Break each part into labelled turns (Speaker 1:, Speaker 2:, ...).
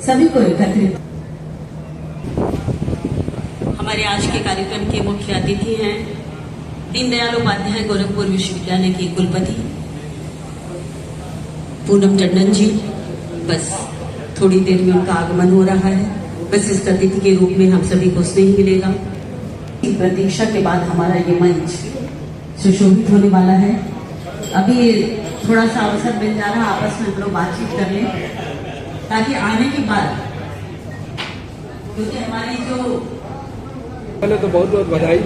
Speaker 1: सभी को एकत्रित।
Speaker 2: हमारे आज के कार्यक्रम के मुख्य अतिथि हैं दीनदयाल उपाध्याय गोरखपुर विश्वविद्यालय के कुलपति पूनम टंडन जी। बस थोड़ी देर में उनका आगमन हो रहा है। बस इस अतिथि के रूप में हम सभी को स्नेह मिलेगा। प्रतीक्षा के बाद हमारा ये मंच सुशोभित होने वाला है। अभी थोड़ा सा अवसर मिल जा रहा, आपस में हम लोग बातचीत कर लें ताकि आने के बाद, क्योंकि हमारी जो
Speaker 3: पहले तो बहुत बहुत बधाई।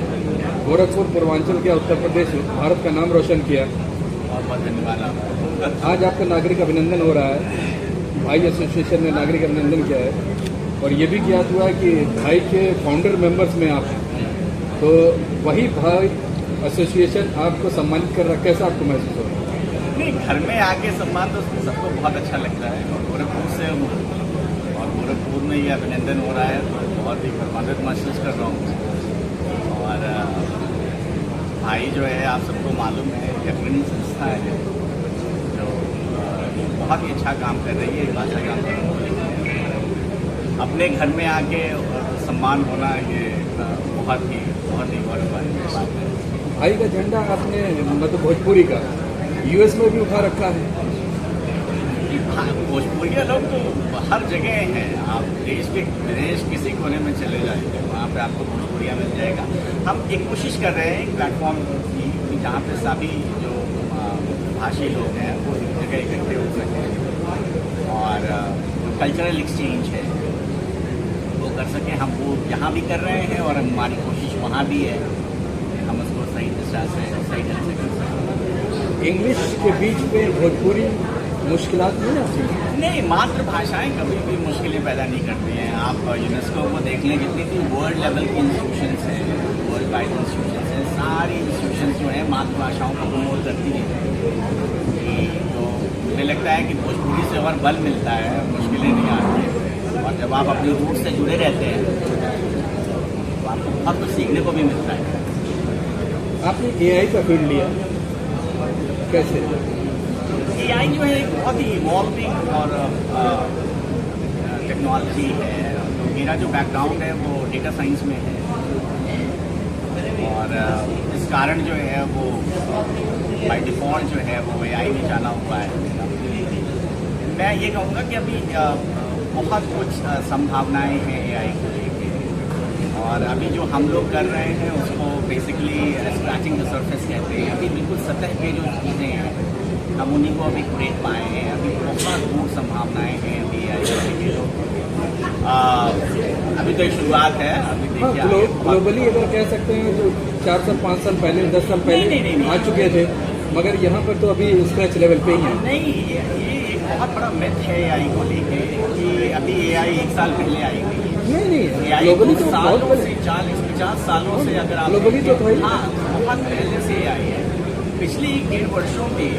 Speaker 3: गोरखपुर पूर्वांचल के उत्तर प्रदेश भारत का नाम रोशन किया।
Speaker 4: बहुत बहुत धन्यवाद।
Speaker 3: आज आपका नागरिक अभिनंदन हो रहा है। भाई एसोसिएशन ने नागरिक अभिनंदन किया है और ये भी ज्ञात हुआ है कि भाई के फाउंडर मेंबर्स में आप हैं, तो वही भाई एसोसिएशन आपको सम्मानित कर रहा है। कैसा आपको महसूस हो रहा है?
Speaker 4: नहीं, घर में आके सम्मान तो सबको बहुत अच्छा लगता है और गोरखपुर से हूँ और गोरखपुर में ये अभिनंदन हो रहा है तो बहुत ही गर्वान्वित महसूस कर रहा हूँ। और भाई जो है, आप सबको मालूम है, अग्रणी संस्था है जो बहुत ही अच्छा काम कर रही है। भाषा काम कर रही है। अपने घर में आके सम्मान होना ये बहुत ही गौरवशाली बात है।
Speaker 3: भाई का झंडा आपने मतलब भोजपुरी का यूएस में भी उठा रखा है।
Speaker 4: भोजपुरिया लोग तो हर जगह हैं। आप देश के विदेश किसी कोने में चले जाएंगे, वहाँ पे आपको भोजपुरिया मिल जाएगा। हम एक कोशिश कर रहे हैं एक प्लेटफॉर्म की जहाँ पे सभी जो भाषी लोग हैं वो एक जगह इकट्ठे हो सकें और कल्चरल एक्सचेंज है वो कर सकें। हम वो यहाँ भी कर रहे हैं और हमारी कोशिश वहाँ भी है कि हम उसको सही दिशा से सही ढंग से कर सकें।
Speaker 3: इंग्लिश के बीच में भोजपुरी मुश्किलात नहीं आती?
Speaker 4: नहीं, मातृभाषाएं कभी भी मुश्किलें पैदा नहीं करती हैं। आप यूनेस्को को देख लें, जितनी भी वर्ल्ड लेवल की इंस्टीट्यूशंस हैं, वर्ल्ड वाइड इंस्टीट्यूशंस हैं, सारी इंस्टीट्यूशंस जो हैं मातृभाषाओं को प्रमोट करती हैं। तो मुझे लगता है कि भोजपुरी से और बल मिलता है, मुश्किलें नहीं आती। और जब आप अपनी रूट से जुड़े रहते हैं तो आपको बहुत कुछ सीखने को भी मिलता है।
Speaker 3: आपने एआई का फील्ड लिया, कैसे?
Speaker 4: एआई जो है एक बहुत ही इवॉल्विंग और टेक्नोलॉजी है। तो मेरा जो बैकग्राउंड है वो डेटा साइंस में है और इस कारण जो है वो बाय डिफ़ॉल्ट जो है वो एआई में जाना हुआ है। मैं ये कहूँगा कि अभी बहुत कुछ संभावनाएं हैं एआई को लेके और अभी जो हम लोग कर रहे हैं उसको बेसिकली स्क्रैचिंग द सरफेस कहते हैं। अभी बिल्कुल सतह पे जो चीज़ें हैं हम उन्हीं को अभी देख पाए हैं। अभी बहुत दूर संभावनाएं हैं अभी एआई के लोग। अभी तो शुरुआत है। अभी देखिए
Speaker 3: ग्लोबली अगर कह सकते हैं तो 4 साल 5 साल पहले 10 साल पहले
Speaker 4: नहीं,
Speaker 3: आ चुके थे, मगर यहाँ पर तो अभी स्क्रैच लेवल पे ही है।
Speaker 4: नहीं, ये एक बहुत बड़ा मिथ है एआई को लेके कि अभी एआई 1 साल पहले आई हुई है।
Speaker 3: नहीं,
Speaker 4: एआई
Speaker 3: ग्लोबली तो
Speaker 4: सालों से 40-50 सालों से अगर आप
Speaker 3: ग्लोबली तो
Speaker 4: हाँ बहुत पहले से आई है। पिछले 1-1.5 वर्षों में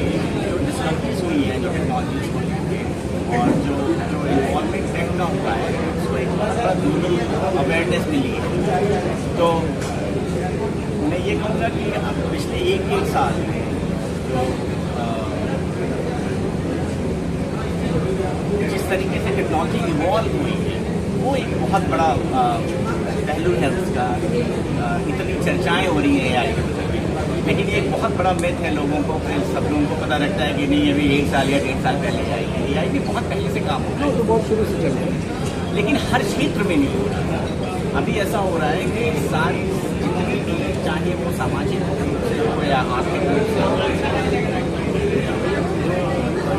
Speaker 4: जो डिस्कवरीज हुई हैं, जो टेक्नोलॉजीज को लेके और जो इन्वॉल्वमेंट टेक का हुआ है उसको एक बहुत बड़ा ग्लोबल अवेयरनेस मिली है। तो मैं ये कहूँगा कि अब पिछले 1-1 साल में जो जिस तरीके से टेक्नोलॉजी इवॉल्व हुई है वो एक बहुत बड़ा पहलू है उसका। इतनी चर्चाएं हो रही हैं एआई की, लेकिन ये एक बहुत बड़ा मिथ है लोगों को। फिर सब लोगों को पता लगता है कि नहीं अभी 1 साल या 1.5 साल पहले आई है। एआई भी बहुत पहले से काम हो रहा है,
Speaker 3: तो बहुत शुरू से चल रहा है,
Speaker 4: लेकिन हर क्षेत्र में नहीं हो रहा है। अभी ऐसा हो रहा है कि सारी जितनी भी चाहे वो सामाजिक रूप से हो या आर्थिक रूप से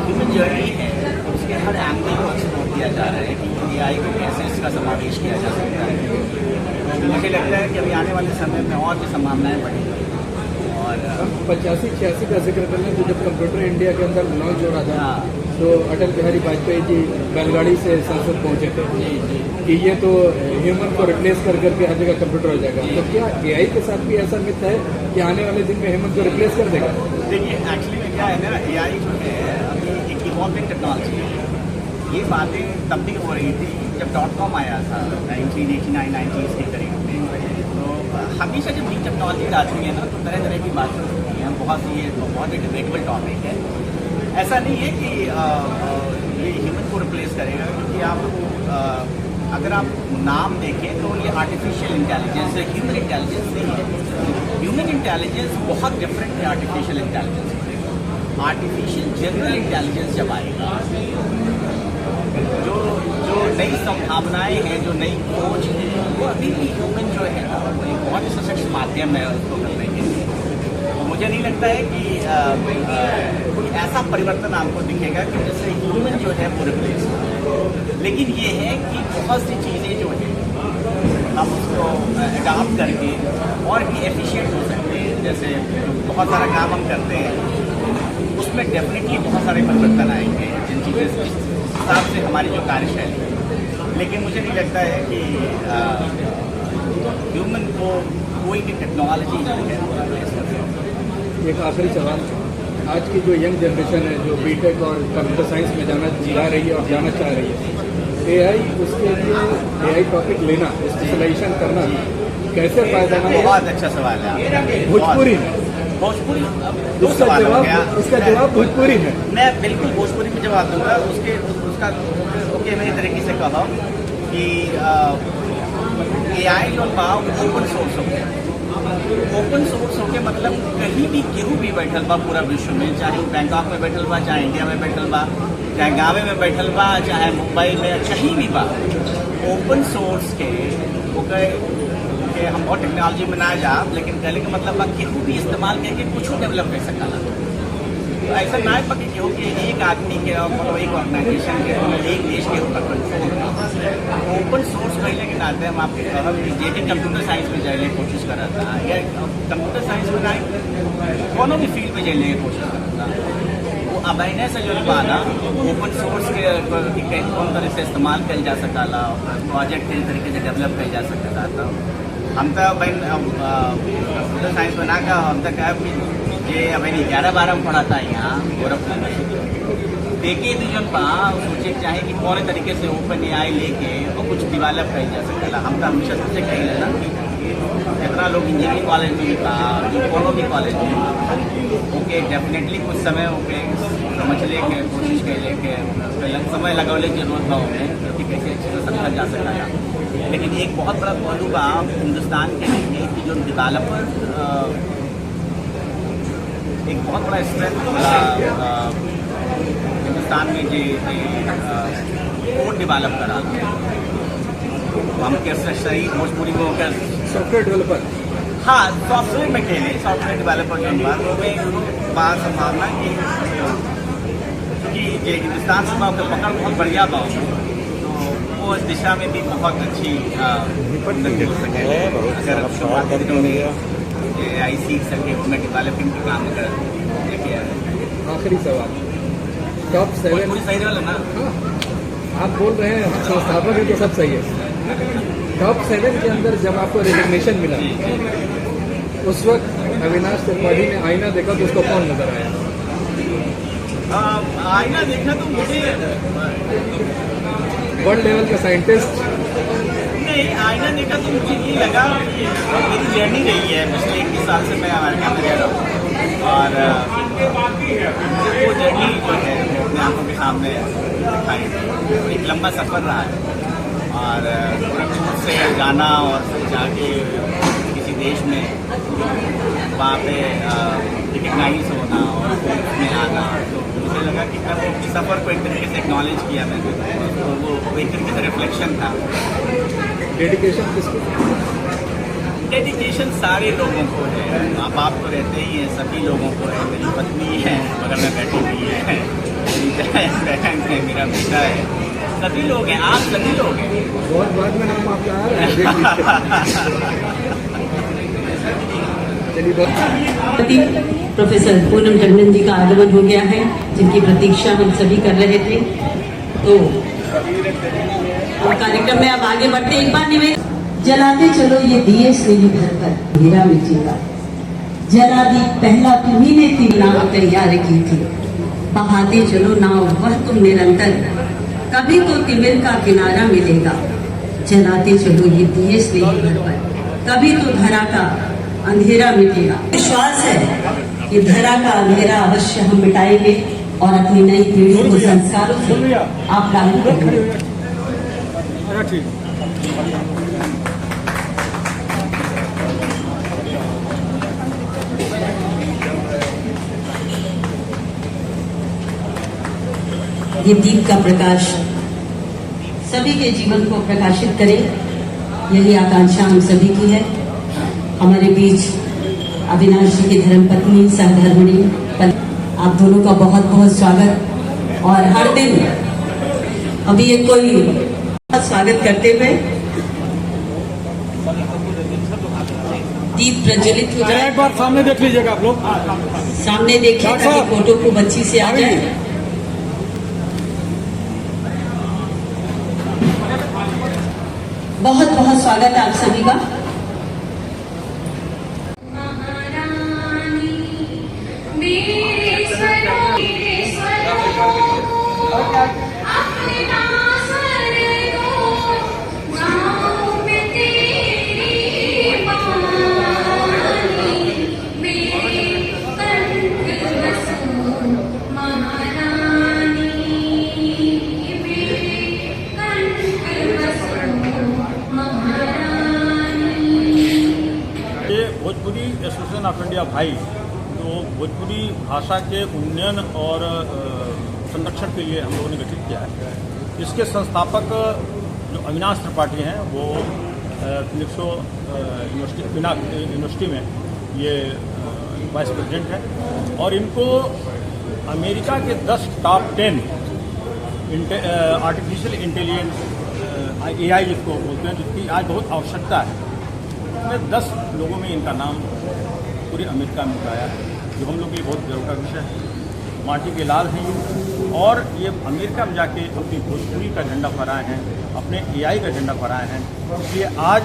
Speaker 4: ह्यूमन जर्नी है उसके हर एंगल को एक्सप्लोर किया जा रहा है कि एआई को कैसे इसका समावेश किया जा सकता है। तो मुझे लगता है कि अभी आने वाले समय में और भी संभावनाएं बढ़ेंगी। और
Speaker 3: 85-86 का जिक्र कर लें तो जब कंप्यूटर इंडिया के अंदर लॉन्च हो रहा था तो अटल बिहारी वाजपेयी जी बैलगाड़ी से संसद पहुंचे थे कि ये तो ह्यूमन को रिप्लेस कर करके हर जगह कंप्यूटर हो जाएगा। तो क्या एआई के साथ भी ऐसा मिथ है कि आने वाले दिन में ह्यूमन को रिप्लेस कर देगा?
Speaker 4: देखिए, एक्चुअली में क्या है ना, एआई जो है अभी एक इवॉल्विंग टेक्नोलॉजी है। ये बातें तब भी हो रही थी जब .com आया था 1989-90s के करीब में। तो हमेशा जब नई टेक्नोलॉजी आती है ना तो तरह तरह की बातें होती हैं। बहुत ही डिबेटेबल टॉपिक है। ऐसा नहीं है कि ये ह्यूमन को रिप्लेस करेगा, क्योंकि आप अगर आप नाम देखें तो ये आर्टिफिशियल इंटेलिजेंस है, ह्यूमन इंटेलिजेंस नहीं है। ह्यूमन इंटेलिजेंस बहुत डिफरेंट है आर्टिफिशियल इंटेलिजेंस से। आर्टिफिशियल जनरल इंटेलिजेंस जब आएगा, जो नई संभावनाएं हैं, जो नई खोज है, वो अभी भी ह्यूमन जो है ना, वो एक बहुत ही सशक्त माध्यम है उसको करने के लिए। तो मुझे नहीं लगता है कि कोई ऐसा परिवर्तन आपको दिखेगा कि जैसे ह्यूमन जो है वो रिप्लेस हो। लेकिन ये है कि बहुत सी चीज़ें जो है हम उसको अडॉप्ट करके और भी एफिशिएंट हो सकते हैं। जैसे बहुत सारा काम हम करते हैं, उसमें डेफिनेटली बहुत सारे परिवर्तन आएंगे जिन चीज़ें जिस हिसाब से हमारी जो कार्यशैली है। लेकिन मुझे नहीं लगता है कि ह्यूमन को कोई भी टेक्नोलॉजी जो है वो रिप्लेस कर सकती है।
Speaker 3: एक आखिरी सवाल, आज की जो यंग जनरेशन है जो बीटेक और कंप्यूटर साइंस में जाना जा रही है और जाना चाह रही है, एआई, उसके लिए एआई टॉपिक लेना, स्पेशलाइजेशन करना कैसे फायदेमंद है?
Speaker 4: बहुत अच्छा सवाल है आपका।
Speaker 3: भोजपुरी
Speaker 4: भोजपुरी
Speaker 3: उसका जवाब भोजपुरी है।
Speaker 4: मैं बिल्कुल भोजपुरी में जवाब दूंगा। उसका ओके, मेरे तरीके से कहा कि एआई जो बा ओपन सोर्स हो गया। ओपन सोर्स हो के मतलब कहीं भी केहू भी बैठल बा पूरा विश्व में, चाहे बैंकॉक में बैठल बा, चाहे इंडिया में बैठल बा, चाहे गाँव में बैठल बा, चाहे मुंबई में, कहीं भी बा, ओपन सोर्स के हम बहुत टेक्नोलॉजी बनाया जा, लेकिन कहने का मतलब बा केहू भी इस्तेमाल करके कुछ डेवलप कर सकला। तो ऐसा ना है कि केहू के एक आदमी के मतलब एक ऑर्गेनाइजेशन के एक देश के ऊपर कंट्रोल। ओपन सोर्स कहने के नाते हम आपके कहब कि जे कंप्यूटर साइंस में जाने की कोशिश कर रहा था, या कंप्यूटर साइंस में नहीं कोनो भी फील्ड में जाने की कोशिश कर रहा था, वो अवेयरनेस से जो बाना ओपन सोर्स के कौन तरह से इस्तेमाल किया जा सकला, प्रोजेक्ट किस तरीके से डेवलप किया जा सकता था। हम तो बहन कंप्यूटर साइंस बना कर हम तक ये बहन 11-12 में पढ़ा था यहाँ गोरखपुर में। देखिए तो जो सोचे चाहे कि कौन तरीके से ओपन एआई लेके और कुछ डेवलप किया जा सकता। हम तो हमेशा सबसे कही लेना कि जितना लोग इंजीनियरिंग कॉलेज में भी था, जो कोनो भी कॉलेज में ओके, डेफिनेटली कुछ समय ओके समझ लेके कोशिश कर लेके समय लगौले की जरूरत ना हो कि कैसे अच्छे से समझा जा सका। लेकिन एक बहुत बड़ा पहलू बा हिंदुस्तान के लिए कि जो डेवलपर एक बहुत बड़ा स्ट्रेंथ हिंदुस्तान में जो कोड डेवलप करा, हम कैसे सही भोजपुरी में होकर
Speaker 3: सॉफ्टवेयर डेवलपर,
Speaker 4: हाँ सॉफ्टवेयर में खेले, सॉफ्टवेयर डेवलपर जो बात बात संभावना कि ये हिंदुस्तान से पकड़ बहुत बढ़िया बा, तो वो इस दिशा में भी बहुत अच्छी आई सीख सके, उनमें डेवलपिंग का काम कर।
Speaker 3: आखिरी सवाल, टॉप 7
Speaker 4: सही वाला ना,
Speaker 3: आप बोल रहे हैं संस्थापक है तो सब सही है। टॉप 7 के अंदर जब आपको रिकग्निशन मिला, उस वक्त अविनाश त्रिपाठी ने आईना देखा तो उसको कौन नजर आया?
Speaker 4: आईना देखा तो मुझे
Speaker 3: वर्ल्ड लेवल का साइंटिस्ट
Speaker 4: नहीं, आईना देखा तो मुझे ये लगा कि मेरी जर्नी रही है पिछले 21 साल से मैं अमेरिका में रह रहा हूँ, और वो जर्नी जो है अपने आंखों के सामने दिखाई, एक लंबा सफ़र रहा है। और से जाना और जाके किसी देश में वहाँ पे रिकग्नाइज होना और उसमें आना, तो मुझे लगा कि मैं वो सफ़र को एक तरीके से एक्नॉलेज किया मैंने, तो वो एक तरीके से रिफ्लेक्शन था।
Speaker 3: डेडिकेशन किसको?
Speaker 4: डेडिकेशन सारे लोगों को है, माँ बाप तो रहते ही हैं, सभी लोगों को है, मेरी पत्नी है बगल में बैठी हुई है, मेरी बहन है, मेरा बेटा है, सभी लोग हैं, आप सभी लोग हैं।
Speaker 3: बहुत बाद में नाम आपका आ रहा है।
Speaker 2: प्रोफेसर पूनम टंडन जी का आगमन हो गया है, जिनकी प्रतीक्षा हम सभी कर रहे थे। तो कार्यक्रम में अब आगे बढ़ते, एक बार निवेदन, जलाते चलो ये दिए स्नेही घर पर मेरा मिटेगा, जला दी पहला तुम्ही ने तीन नाव तैयार की थी, बहाते चलो नाव वह तुम निरंतर, कभी तो तिमिर का किनारा मिलेगा, जलाते चलो ये दिए स्नेही घर पर, कभी तो धरा का अंधेरा मिटेगा। विश्वास है कि धरा का अंधेरा अवश्य हम मिटाएंगे और अपनी नई पीढ़ी को संस्कारों से आप लागू करेंगे।
Speaker 3: अच्छा ठीक।
Speaker 2: ये दीप का प्रकाश सभी के जीवन को प्रकाशित करे, यही आकांक्षा हम सभी की है। हमारे बीच अविनाश जी की धर्मपत्नी सहधर्मिणी, आप दोनों का बहुत बहुत स्वागत। और हर दिन अभी ये कोई स्वागत करते हुए दीप प्रज्वलित हो जाए।
Speaker 3: एक बार सामने देख लीजिएगा आप लोग,
Speaker 2: सामने देखिए ताकि फोटो को बच्ची से आ जाए। बहुत बहुत स्वागत है आप सभी का।
Speaker 1: भोजपुरी एसोसिएशन ऑफ इंडिया भाई जो भोजपुरी भाषा के उन्नयन और संरक्षण के लिए हम लोगों ने गठित किया है। इसके संस्थापक जो अविनाश त्रिपाठी हैं वो फिनिक्सो यूनिवर्सिटी में ये वाइस प्रेसिडेंट है और इनको अमेरिका के 10 टॉप 10 आर्टिफिशियल इंटेलिजेंस AI जिसको बोलते हैं, जिसकी आज बहुत आवश्यकता है, उसमें 10 लोगों में इनका नाम पूरे अमेरिका में आया है, जो हम लोग के लिए बहुत गर्व का विषय है। माटी के लाल हैं ये, और ये अमेरिका में जाके अपनी भोजपुरी का झंडा फहराए हैं, अपने AI का झंडा फहराए हैं। इसलिए आज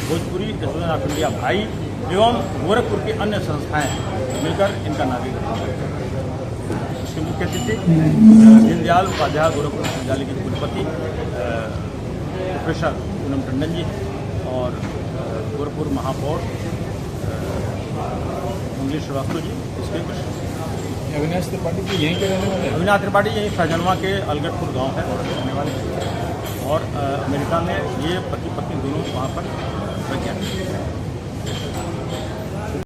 Speaker 1: भोजपुरी एसोसिएशन ऑफ इंडिया भाई एवं गोरखपुर की अन्य संस्थाएं मिलकर इनका नागरिक इसके मुख्य अतिथि दीनदयाल उपाध्याय गोरखपुर विश्वविद्यालय के कुलपति प्रोफेसर पूनम टंडन जी और गोरखपुर महापौर मंगलेश श्रीवास्तव जी, इसके कुछ
Speaker 3: अविनाश त्रिपाठी जी यहीं के रहने वाले हैं।
Speaker 1: अविनाश त्रिपाठी यहीं फैजनवा के अलगटपुर गांव है रहने वाले, और अमेरिका में ये पति पत्नी दोनों वहाँ पर वैज्ञानिक हैं।